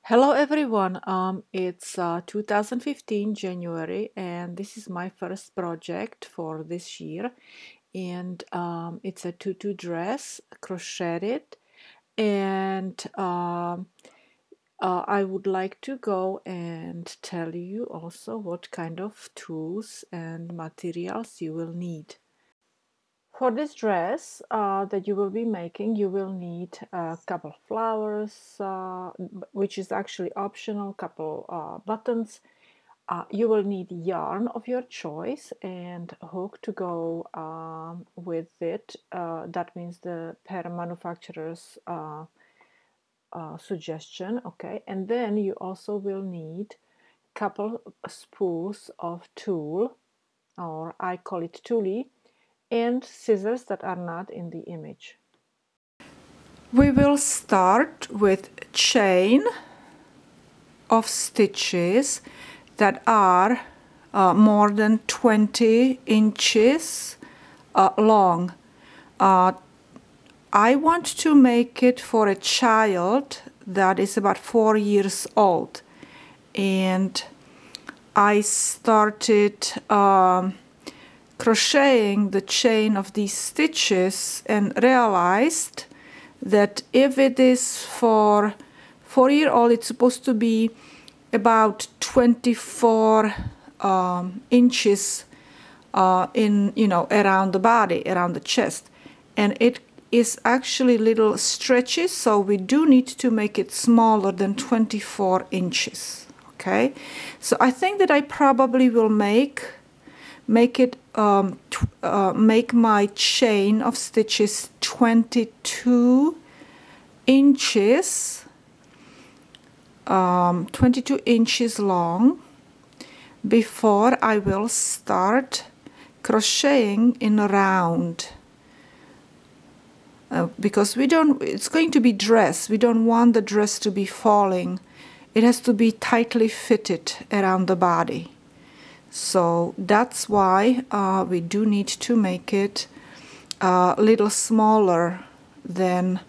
Hello everyone, it's 2015 January and this is my first project for this year, and it's a tutu dress crocheted, and I would like to go and tell you also what kind of tools and materials you will need. For this dress that you will be making, you will need a couple flowers, which is actually optional, couple buttons. You will need yarn of your choice and hook to go with it. That means the per manufacturer's suggestion, okay? And then you also will need couple spools of tulle, or I call it tulle, and scissors that are not in the image. We will start with chain of stitches that are more than 20 inches long. I want to make it for a child that is about 4 years old, and I started crocheting the chain of these stitches and realized that if it is for 4-year-old, it's supposed to be about 24 inches around the body, around the chest, and it is actually little stretches, so we do need to make it smaller than 24 inches. Okay, so I think that I probably will make my chain of stitches 22 inches 22 inches long before I will start crocheting in a round, because it's going to be dress. We don't want the dress to be falling. It has to be tightly fitted around the body. So that's why we do need to make it a little smaller than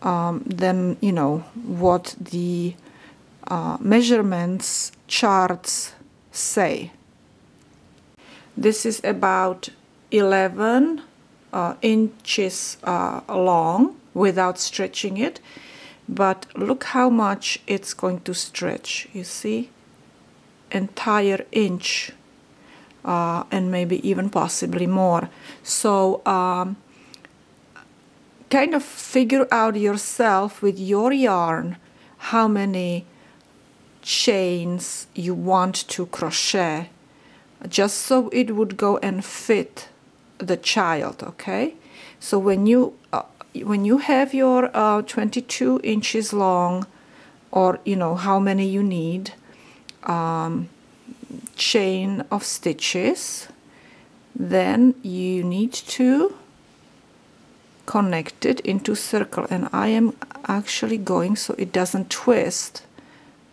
what the measurements charts say. This is about 11 inches long without stretching it, but look how much it's going to stretch. You see, entire inch, and maybe even possibly more. So kind of figure out yourself with your yarn how many chains you want to crochet, just so it would go and fit the child. Okay, so when you have your 22 inches long, or how many you need, chain of stitches, then you need to connect it into circle, and I am actually going so it doesn't twist.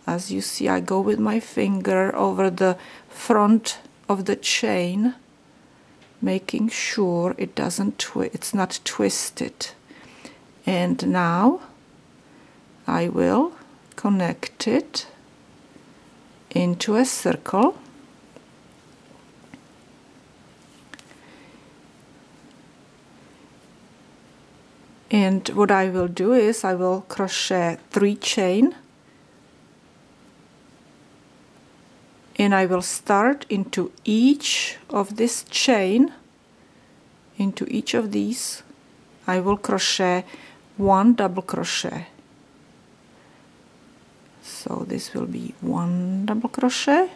As you see, I go with my finger over the front of the chain, making sure it doesn't it's not twisted. And now I will connect it into a circle. And what I will do is I will crochet 3 chain, and I will start into each of this chain, into each of these I will crochet 1 double crochet. So this will be 1 double crochet,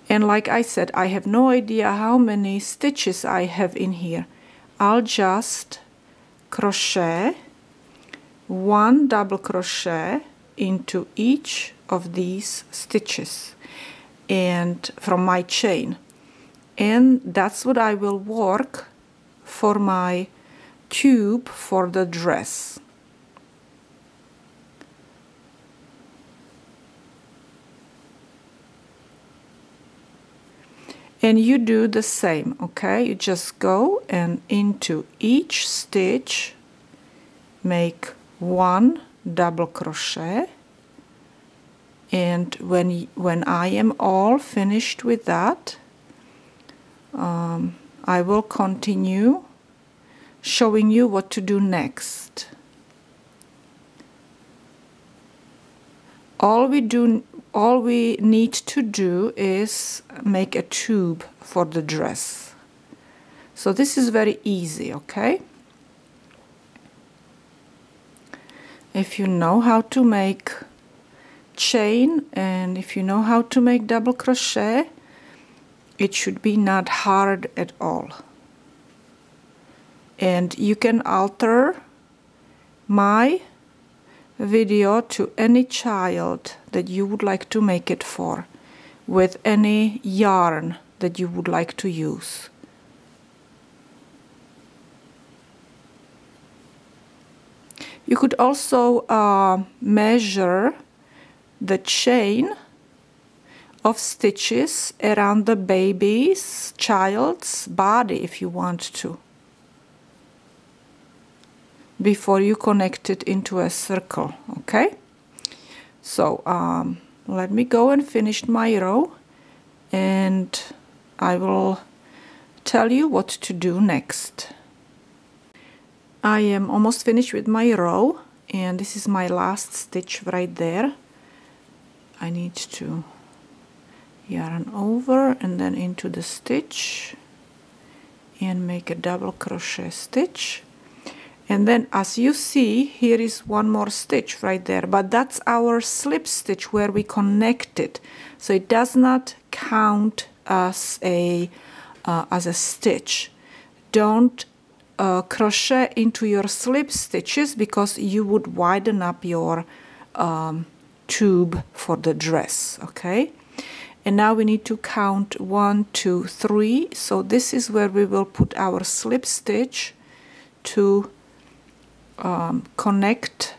and like I said, I have no idea how many stitches I have in here. I'll just crochet 1 double crochet into each of these stitches and from my chain, and that's what I will work for my tube for the dress. And you do the same, okay? You just go and into each stitch make 1 double crochet, and when I am all finished with that, I will continue showing you what to do next. All we need to do is make a tube for the dress. So this is very easy, okay? If you know how to make chain and if you know how to make double crochet, it should be not hard at all. And you can alter my video to any child that you would like to make it for, with any yarn that you would like to use. You could also measure the chain of stitches around the child's body if you want to, before you connect it into a circle, okay? So let me go and finish my row, and I will tell you what to do next. I am almost finished with my row, and this is my last stitch right there. I need to yarn over and then into the stitch and make a double crochet stitch. And then as you see, here is one more stitch right there, but that's our slip stitch where we connect it. So it does not count as a stitch. Don't crochet into your slip stitches because you would widen up your tube for the dress, okay? And now we need to count 1, 2, 3. So this is where we will put our slip stitch to connect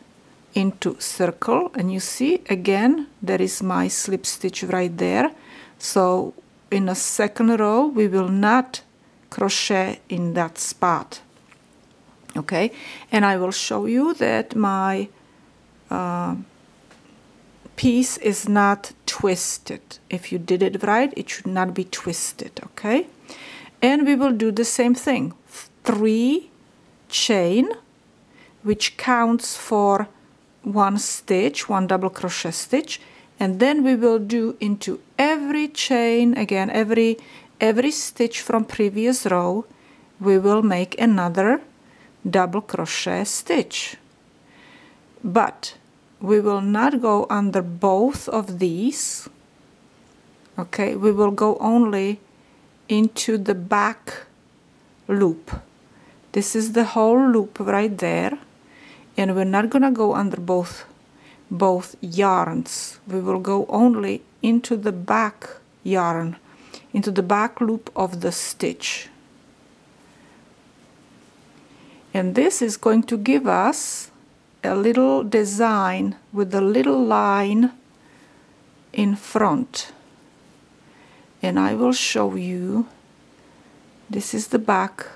into circle. And you see again there is my slip stitch right there. So in a second row we will not crochet in that spot, okay? And I will show you that my piece is not twisted. If you did it right, it should not be twisted, okay? And we will do the same thing, 3 chain, which counts for 1 stitch, 1 double crochet stitch, and then we will do into every chain, again every stitch from previous row, we will make another double crochet stitch. But we will not go under both of these, okay? We will go only into the back loop. This is the whole loop right there, and we're not gonna go under both yarns. We will go only into the back yarn, into the back loop of the stitch. And this is going to give us a little design with a little line in front. And I will show you, this is the back,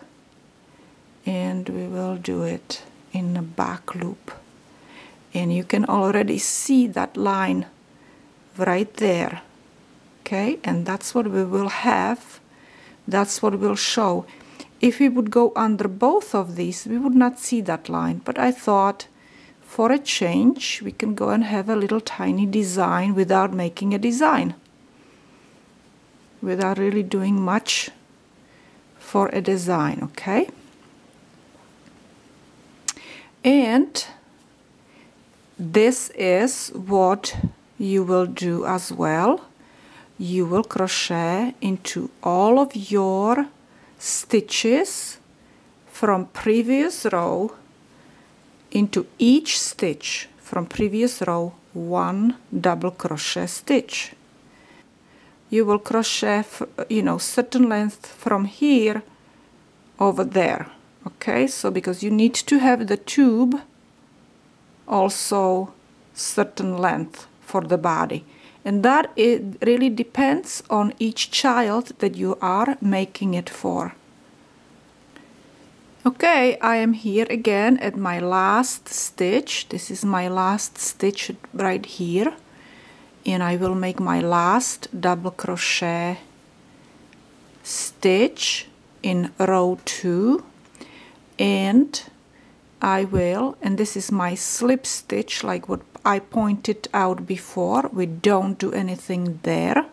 and we will do it in the back loop. And you can already see that line right there, okay? And that's what we will have, that's what we'll show. If we would go under both of these, we would not see that line, but I thought for a change we can go and have a little tiny design without making a design, without really doing much for a design, okay? And this is what you will do as well. You will crochet into all of your stitches from previous row, into each stitch from previous row 1 double crochet stitch. You will crochet, certain length from here over there, okay? So because you need to have the tube also certain length for the body, and that it really depends on each child that you are making it for. Okay, I am here again at my last stitch. This is my last stitch right here, and I will make my last double crochet stitch in row 2, and I will, and this is my slip stitch like what I pointed out before. We don't do anything there.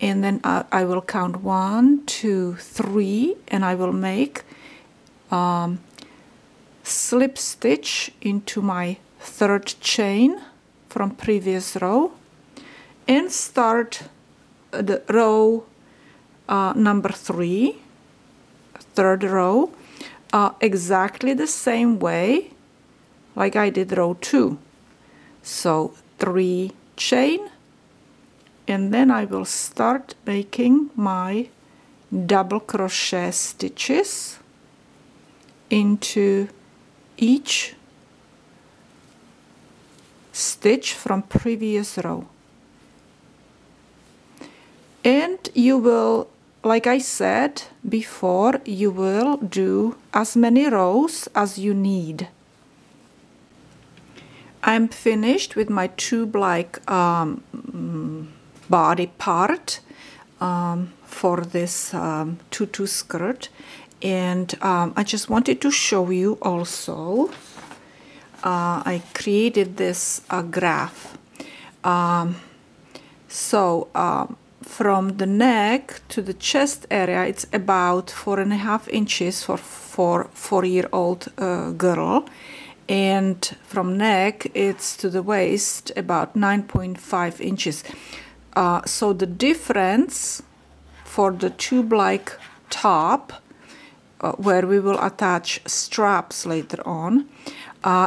And then I will count 1, 2, 3, and I will make slip stitch into my 3rd chain from previous row and start the row number 3, 3rd row, exactly the same way like I did row 2. So 3 chain, and then I will start making my double crochet stitches into each stitch from previous row. And you will, like I said before, you will do as many rows as you need. I'm finished with my tube-like body part for this tutu skirt, and I just wanted to show you also. I created this graph. From the neck to the chest area, it's about 4.5 inches for 4-year-old girl, and from neck it's to the waist about 9.5 inches. So the difference for the tube-like top, where we will attach straps later on,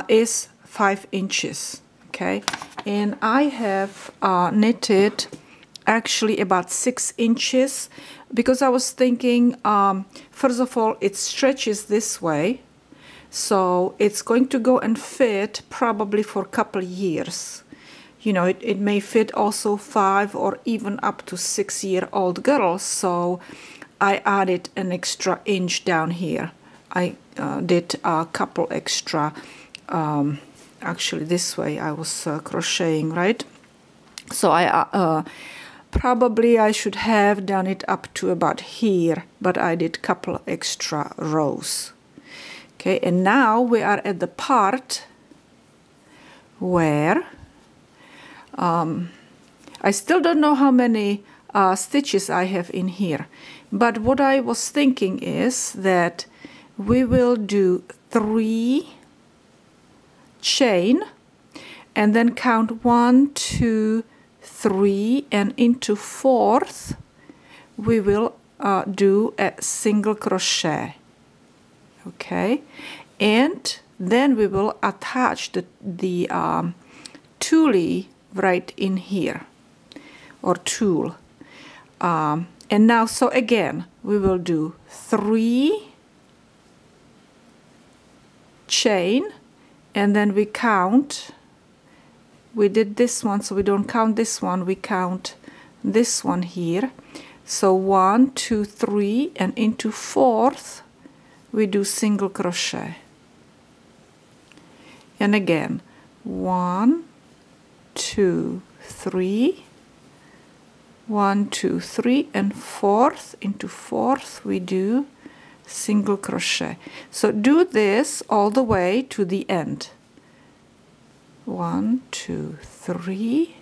is 5 inches. Okay, and I have knitted actually about 6 inches, because I was thinking, first of all, it stretches this way, so it's going to go and fit probably for a couple years. You know, it may fit also 5 or even up to 6-year-old girls, so I added an extra inch down here. I did a couple extra, actually this way I was crocheting, right? So I probably I should have done it up to about here, but I did couple extra rows. Okay, and now we are at the part where I still don't know how many stitches I have in here, but what I was thinking is that we will do 3 chain and then count 1, 2, 3, and into 4th we will do a single crochet. Okay, and then we will attach the tulle right in here, or tulle. And now, so again, we will do 3 chain, and then we count. We did this one, so we don't count this one, we count this one here. So 1, 2, 3, and into 4th we do single crochet. And again, 1, 2, 3, 1, 2, 3, and 4th, into 4th we do single crochet. So do this all the way to the end. 1, 2, 3,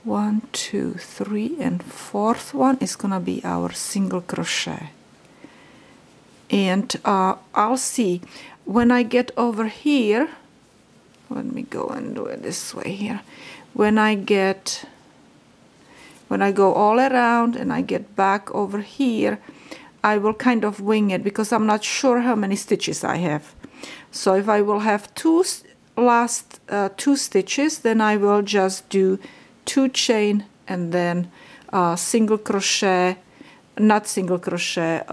1, 2, 3, and 4th one is gonna be our single crochet. And I'll see when I get over here. Let me go and do it this way here. When I go all around and I get back over here, I will kind of wing it, because I'm not sure how many stitches I have. So if I will have last 2 stitches, then I will just do 2 chain and then single crochet, not single crochet,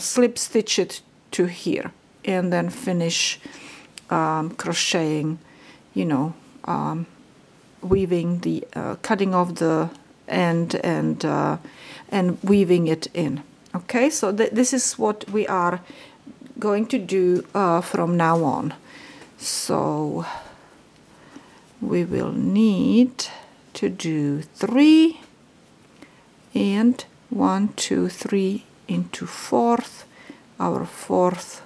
slip stitch it to here, and then finish crocheting, you know, weaving the cutting off the end and weaving it in. Okay, so this is what we are going to do from now on. So we will need to do 3 and 1, 2, 3 into 4th, our 4th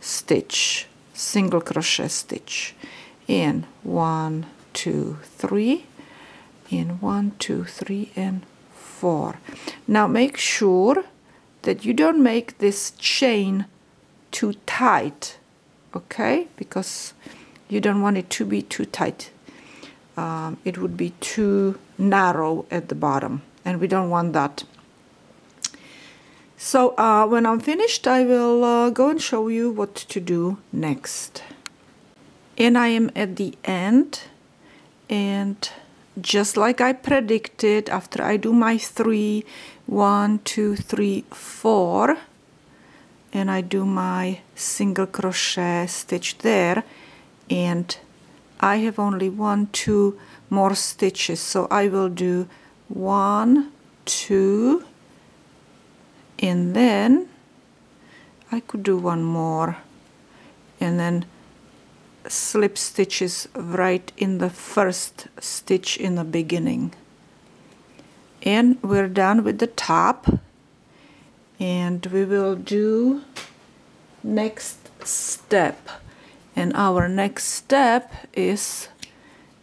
stitch, single crochet stitch, and 1, 2, 3, and 1, 2, 3, and 4. Now make sure that you don't make this chain too tight, okay, because you don't want it to be too tight. It would be too narrow at the bottom, and we don't want that. So when I'm finished, I will go and show you what to do next. And I am at the end, and just like I predicted, after I do my 3, 1, 2, 3, 4, and I do my single crochet stitch there, and I have only 1, 2 more stitches, so I will do 1, 2, and then I could do one more, and then slip stitches right in the first stitch in the beginning. And we're done with the top, and we will do next step. And our next step is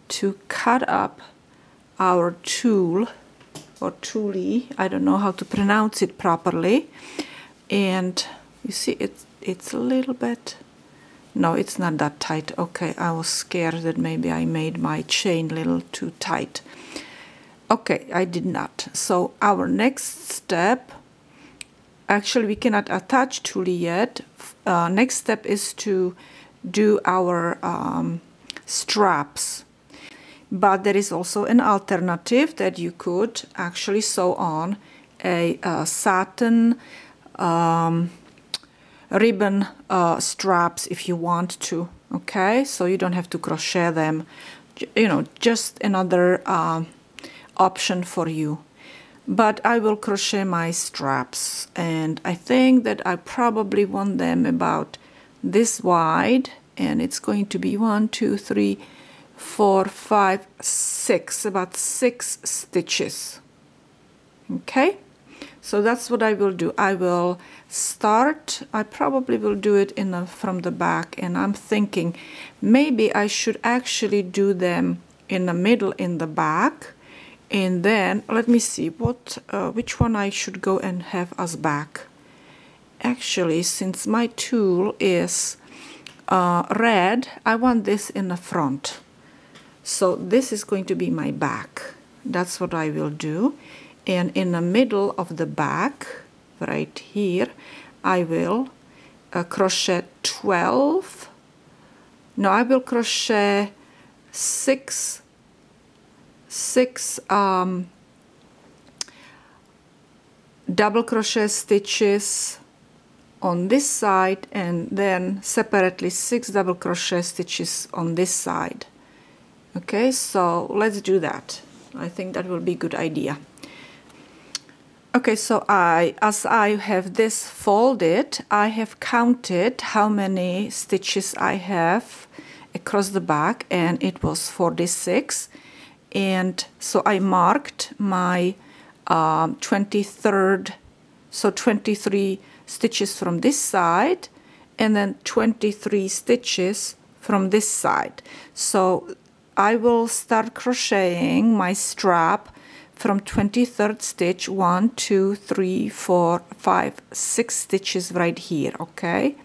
to cut up our tulle or tulle. I don't know how to pronounce it properly. And you see it's a little bit, no, it's not that tight. Okay, I was scared that maybe I made my chain a little too tight. Okay, I did not. So our next step, actually we cannot attach tulle yet. Next step is to do our straps. But there is also an alternative that you could actually sew on a satin ribbon straps if you want to, okay? So you don't have to crochet them, you know, just another option for you. But I will crochet my straps, and I think that I probably want them about this wide, and it's going to be 1, 2, 3, 4, 5, 6, about 6 stitches. Okay, so that's what I will do. I will start, I probably will do it from the back, and I'm thinking maybe I should actually do them in the middle in the back, and then let me see which one I should go and have as back. Actually, since my tulle is red, I want this in the front. So this is going to be my back. That's what I will do. And in the middle of the back, right here, I will crochet 12. No, I will crochet 6 double crochet stitches on this side, and then separately 6 double crochet stitches on this side. Okay, so let's do that. I think that will be a good idea. Okay, so as I have this folded, I have counted how many stitches I have across the back, and it was 46. And so I marked my 23rd, so 23 stitches from this side, and then 23 stitches from this side. So I will start crocheting my strap from 23rd stitch, 1, 2, 3, 4, 5, 6 stitches right here, okay?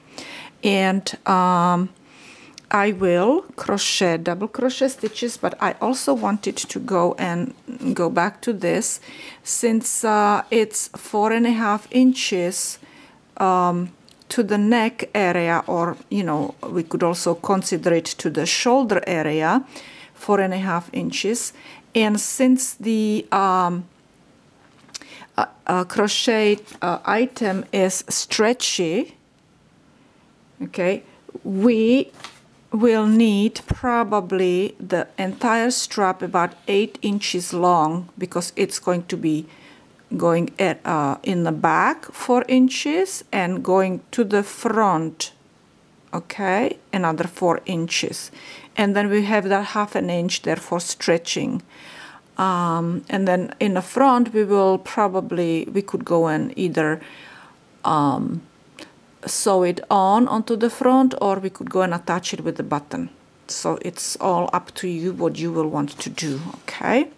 And I will crochet double crochet stitches, but I also wanted to go back to this, since it's 4.5 inches to the neck area, or you know, we could also consider it to the shoulder area, 4.5 inches. And since the crochet item is stretchy, okay, we will need probably the entire strap about 8 inches long, because it's going to be going at, in the back 4 inches and going to the front, okay, another 4 inches, and then we have that 1/2 inch there for stretching. And then in the front we could go and either sew it onto the front, or we could go and attach it with the button. So it's all up to you what you will want to do, okay?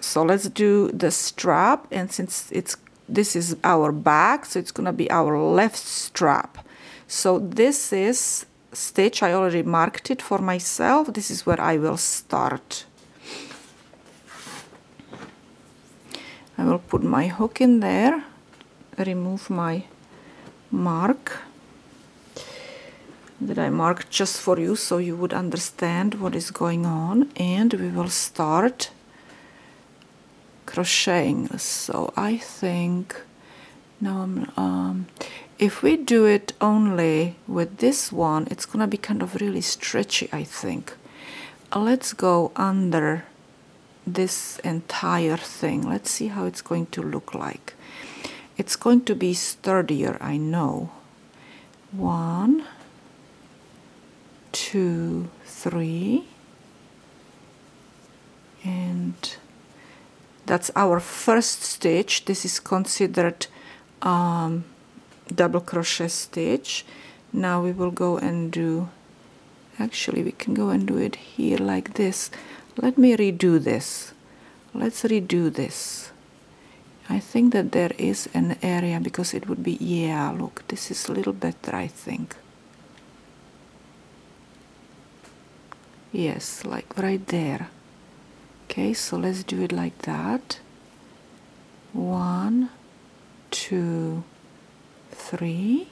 So let's do the strap, and since this is our back, so it's gonna be our left strap. So this is stitch, I already marked it for myself. This is where I will start. I will put my hook in there, remove my mark that I marked just for you so you would understand what is going on, and we will start crocheting. So I think now if we do it only with this one, it's gonna be kind of really stretchy, I think. Let's go under this entire thing. Let's see how it's going to look like. It's going to be sturdier, I know. 1, 2, 3, and that's our first stitch. This is considered double crochet stitch. Now we will go and do, actually we can go and do it here like this. Let me redo this. Let's redo this. I think that there is an area, because it would be, yeah, look, this is a little better, I think. Yes, like right there. Okay, so let's do it like that. 1, 2, 3,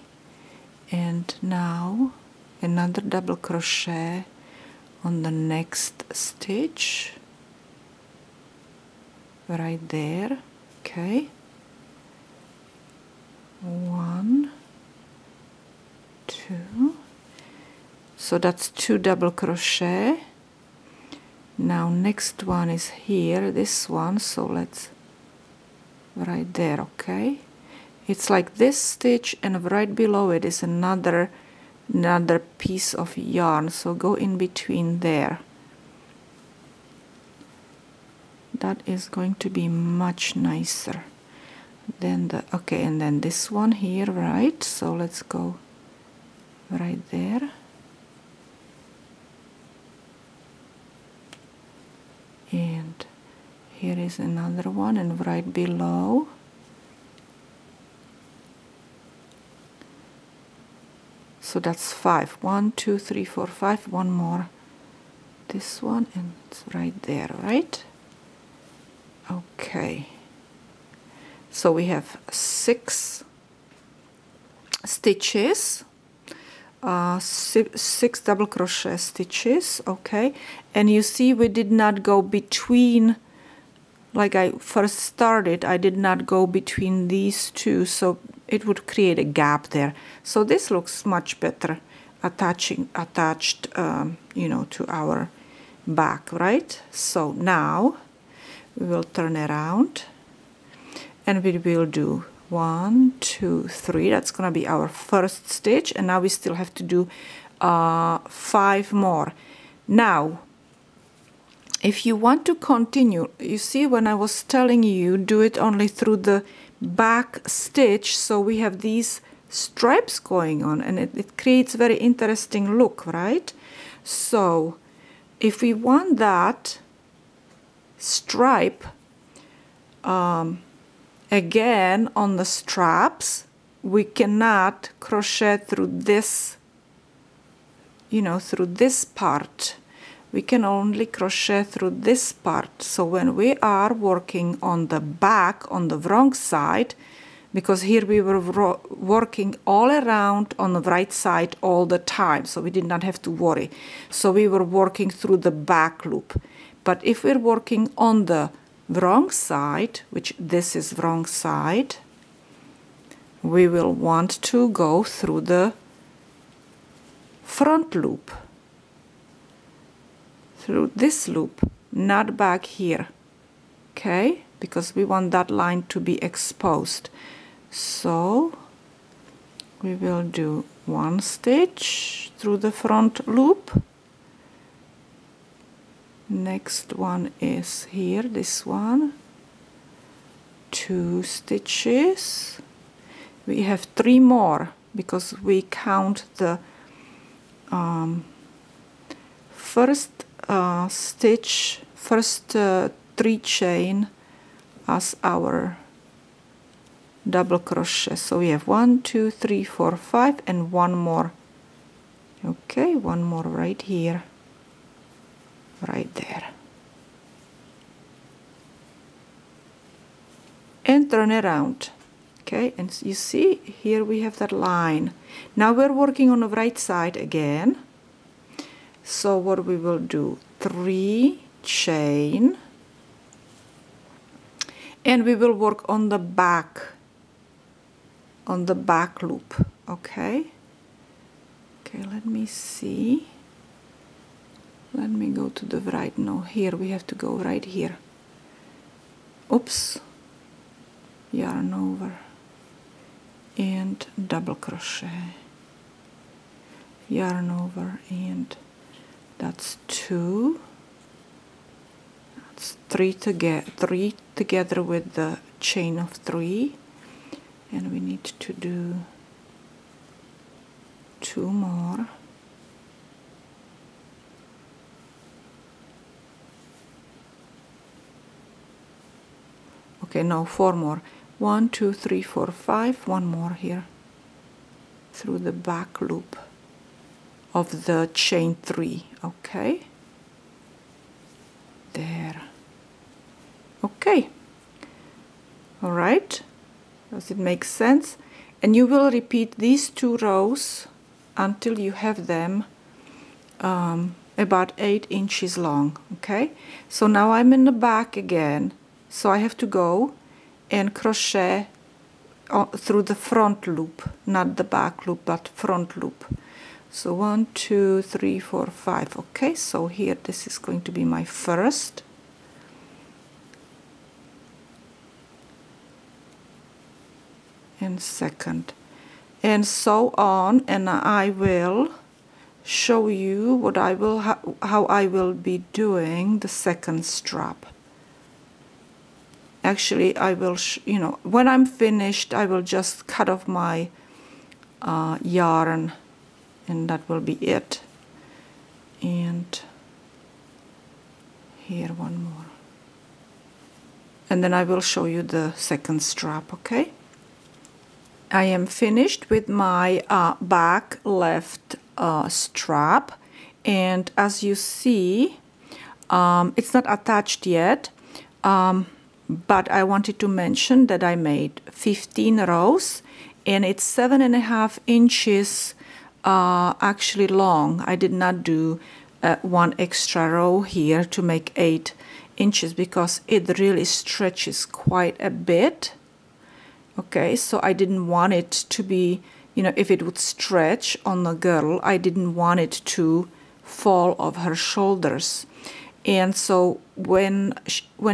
and now another double crochet on the next stitch right there. Okay, 1, 2, so that's 2 double crochet. Now next one is here, this one, so let's right there. Okay, it's like this stitch, and right below it is another piece of yarn, so go in between there. That is going to be much nicer than the, okay, and then this one here, right? So let's go right there. And here is another one, and right below. So that's 5. 1, 2, 3, 4, 5. One more. This one, and it's right there, right? Okay. So we have 6 stitches, 6 double crochet stitches. Okay, and you see we did not go between, like I first started, I did not go between these two, so it would create a gap there. So this looks much better attached, you know, to our back, right? So now we will turn around and we will do 1, 2, 3. That's gonna be our first stitch, and now we still have to do 5 more. Now if you want to continue, you see when I was telling you do it only through the back stitch, so we have these stripes going on, and it creates very interesting look, right? So if we want that stripe again on the straps, we cannot crochet through this, you know, through this part. We can only crochet through this part. So when we are working on the back, on the wrong side, because here we were working all around on the right side all the time, so we did not have to worry. So we were working through the back loop. But if we're working on the wrong side, which this is wrong side, we will want to go through the front loop, through this loop, not back here. Okay, because we want that line to be exposed. So we will do 1 stitch through the front loop. Next one is here, this one, 2 stitches. We have 3 more because we count the first stitch, first 3 chain as our double crochet. So we have 1, 2, 3, 4, 5 and 1 more. Okay, 1 more right here, right there, and turn around. Okay, and you see here we have that line. Now we're working on the right side again. So what we will do, 3 chain, and we will work on the back loop. Okay, let me see, let me go to the right. No, here we have to go right here. Oops, yarn over and double crochet, yarn over, and that's 2, that's 3 together with the chain of 3, and we need to do 2 more. Okay, no, 4 more. 1, 2, 3, 4, 5, 1 more here through the back loop of the chain 3. Okay, there. Okay, all right, does it make sense? And you will repeat these 2 rows until you have them about 8 inches long. Okay, so now I'm in the back again, so I have to go and crochet through the front loop, not the back loop, but front loop. So 1, 2, 3, 4, 5. Okay, so here this is going to be my first. And second, and so on, and I will show you what I will how I will be doing the second strap. Actually, I will, when I'm finished, I will just cut off my yarn, and that will be it. And here 1 more. And then I will show you the second strap, okay? I am finished with my back left strap, and as you see, it's not attached yet. But I wanted to mention that I made 15 rows, and it's 7.5 inches actually long. I did not do 1 extra row here to make 8 inches because it really stretches quite a bit. Okay, so I didn't want it to be, if it would stretch on the girl, I didn't want it to fall off her shoulders. And so when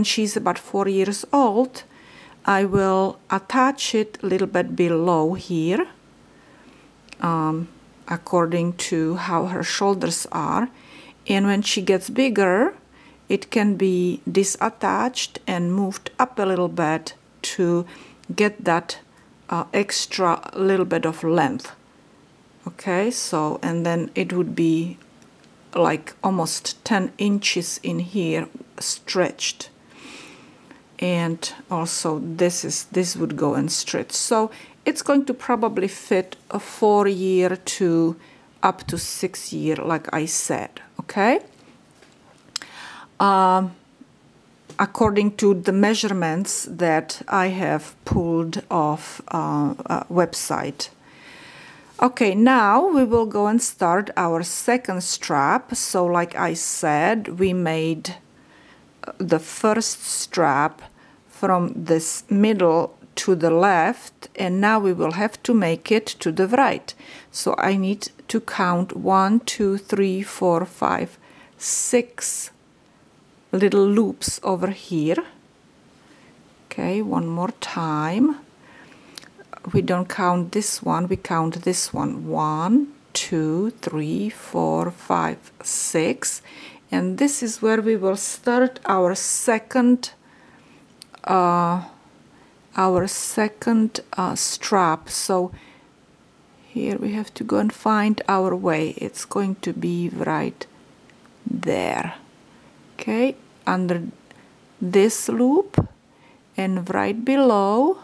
she's about 4 years old, I will attach it a little bit below here, according to how her shoulders are. And when she gets bigger, it can be disattached and moved up a little bit to get that extra little bit of length. Okay, so, and then it would be like almost 10 inches in here stretched, and also this would go and stretch, so it's going to probably fit a 4-year to up to 6-year, like I said. Okay, according to the measurements that I have pulled off a website. Okay, now we will go and start our second strap. So like I said, we made the first strap from this middle to the left, and now we will have to make it to the right. So I need to count 1, 2, 3, 4, 5, 6 little loops over here, Okay, one more time. We don't count this one, we count this one. 1, 2, 3, 4, 5, 6, and this is where we will start our second strap. So here we have to go and find our way. It's going to be right there. Okay, under this loop, and right below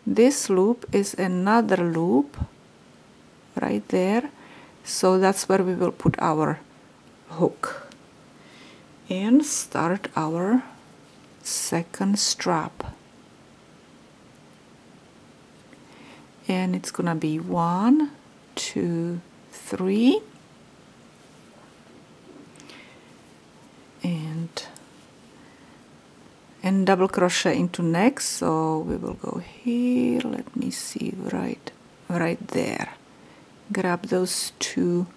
this loop is another loop right there. So that's where we will put our hook and start our second strap. And it's gonna be 1, 2, 3, and double crochet into next. So we will go here, let me see, right there. Grab those 2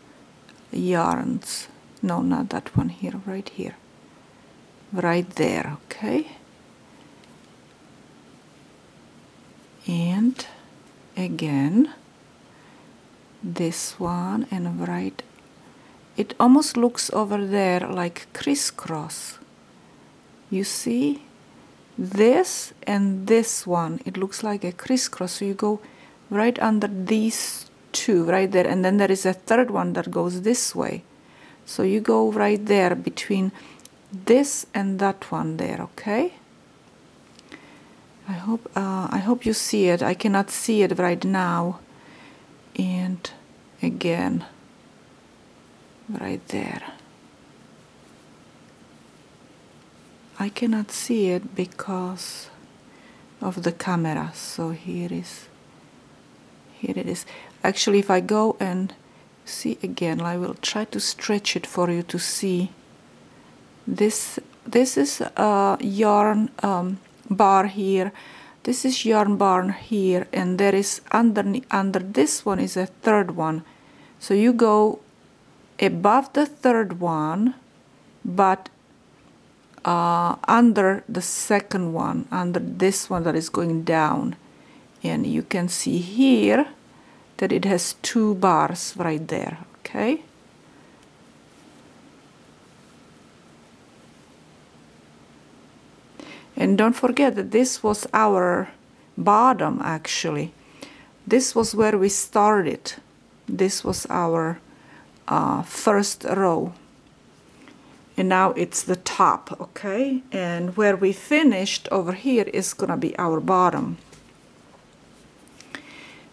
yarns. No, not that one here, right here. Right there, okay? And again, this one, and right, it almost looks over there like crisscross. You see? This and this one, it looks like a crisscross. So you go right under these 2 right there, and then there is a third one that goes this way. So you go right there between this and that one there, okay? I hope you see it. I cannot see it right now. And again, right there. I cannot see it because of the camera. So here it is. Actually, if I go and see again, I will try to stretch it for you to see. This is a yarn bar here. This is yarn bar here, and there is under this one is a third one. So you go above the third one, but under the second one, under this one that is going down. And you can see here that it has 2 bars right there, okay? And don't forget that this was our bottom, actually. This was where we started. This was our first row. And now it's the top, okay? And where we finished over here is gonna be our bottom.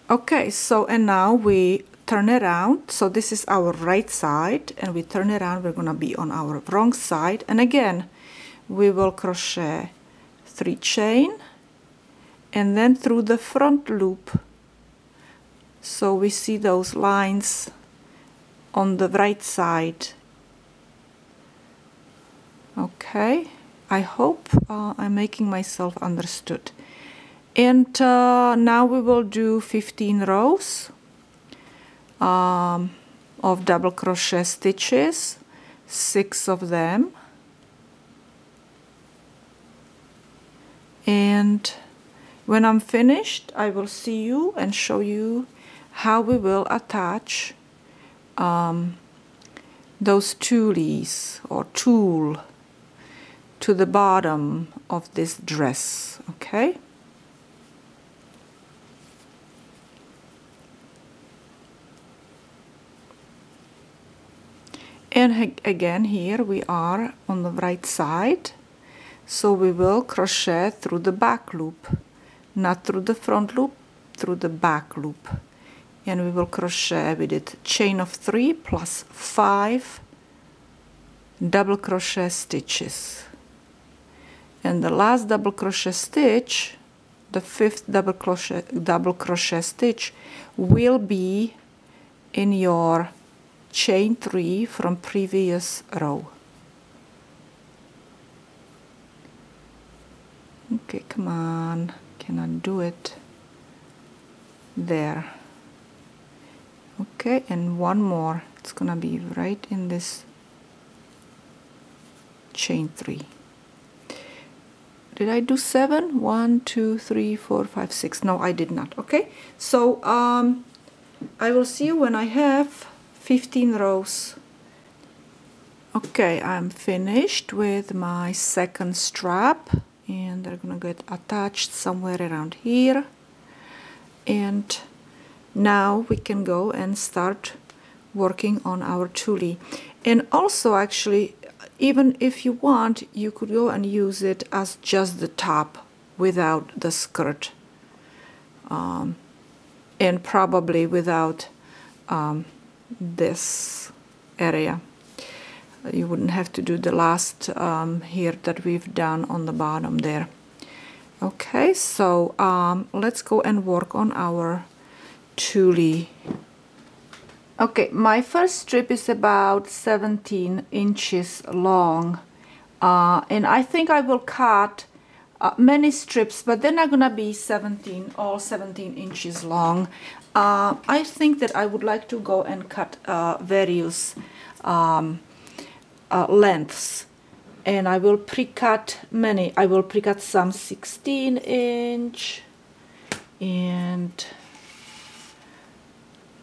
Okay, so and now we turn around. So this is our right side, and we turn around, we're gonna be on our wrong side. And again, we will crochet 3 chain, and then through the front loop. So we see those lines on the right side. Okay, I hope I'm making myself understood. And now we will do 15 rows of double crochet stitches, 6 of them. And when I'm finished, I will see you and show you how we will attach those tulles or tulle to the bottom of this dress, okay? And again, here we are on the right side, so we will crochet through the back loop, not through the front loop, through the back loop. And we will crochet with it chain of 3 plus 5 double crochet stitches. And the last double crochet stitch, the 5th double crochet stitch, will be in your chain 3 from previous row. Okay, come on, cannot do it. There. Okay, and one more. It's gonna be right in this chain 3. Did I do 7? 1, 2, 3, 4, 5, 6. No, I did not. Okay, so I will see you when I have 15 rows. Okay, I'm finished with my second strap, and they're gonna get attached somewhere around here. And now we can go and start working on our tulle. And also, actually, even if you want, you could go and use it as just the top without the skirt, and probably without this area. You wouldn't have to do the last here that we've done on the bottom there. Okay, so let's go and work on our tulle. Okay, my first strip is about 17 inches long, and I think I will cut many strips, but they're not gonna be all 17 inches long. I think that I would like to go and cut various lengths, and I will pre-cut many. I will pre-cut some 16-inch and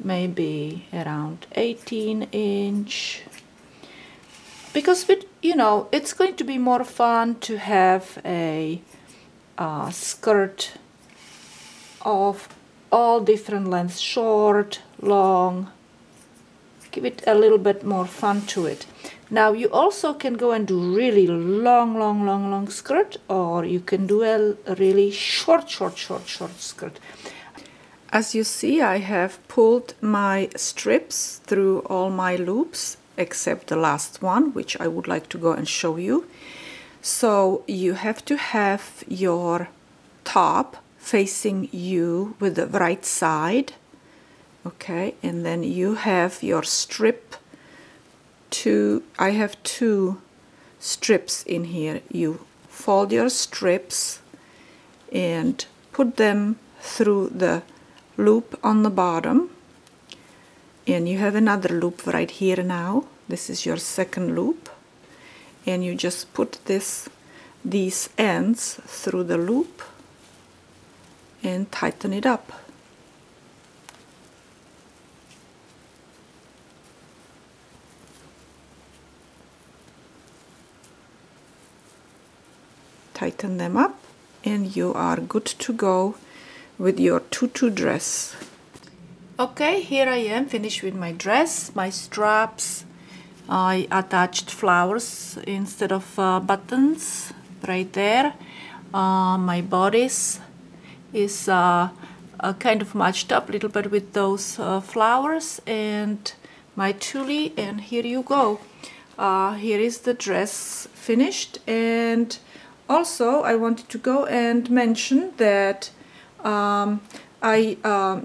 maybe around 18-inch, because you know, it's going to be more fun to have a skirt of all different lengths, short, long. Give it a little bit more fun to it. Now you also can go and do really long skirt, or you can do a really short skirt. As you see, I have pulled my strips through all my loops except the last one, which I would like to go and show you. So you have to have your top facing you with the right side. Okay, and then you have your strip. I have 2 strips in here. You fold your strips and put them through the loop on the bottom, and you have another loop right here now. This is your second loop, and you just put these ends through the loop and tighten it up. Tighten them up, and you are good to go with your tutu dress. Okay, here I am finished with my dress, my straps. I attached flowers instead of buttons right there. My bodice is kind of matched up a little bit with those flowers, and my tulle, and here you go. Here is the dress finished. And also I wanted to go and mention that I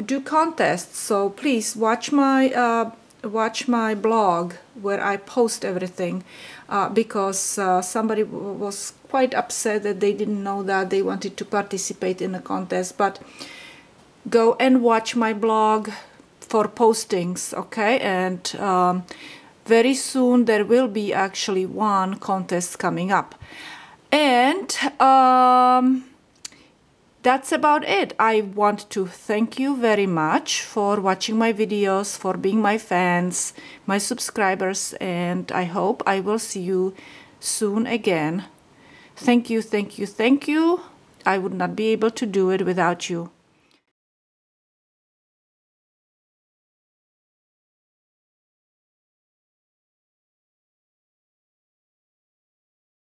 do contests, so please watch my blog where I post everything, because somebody was quite upset that they didn't know that they wanted to participate in a contest. But go and watch my blog for postings, okay? And very soon there will be actually one contest coming up. And that's about it. I want to thank you very much for watching my videos, for being my fans, my subscribers, and I hope I will see you soon again. Thank you, thank you, thank you. I would not be able to do it without you.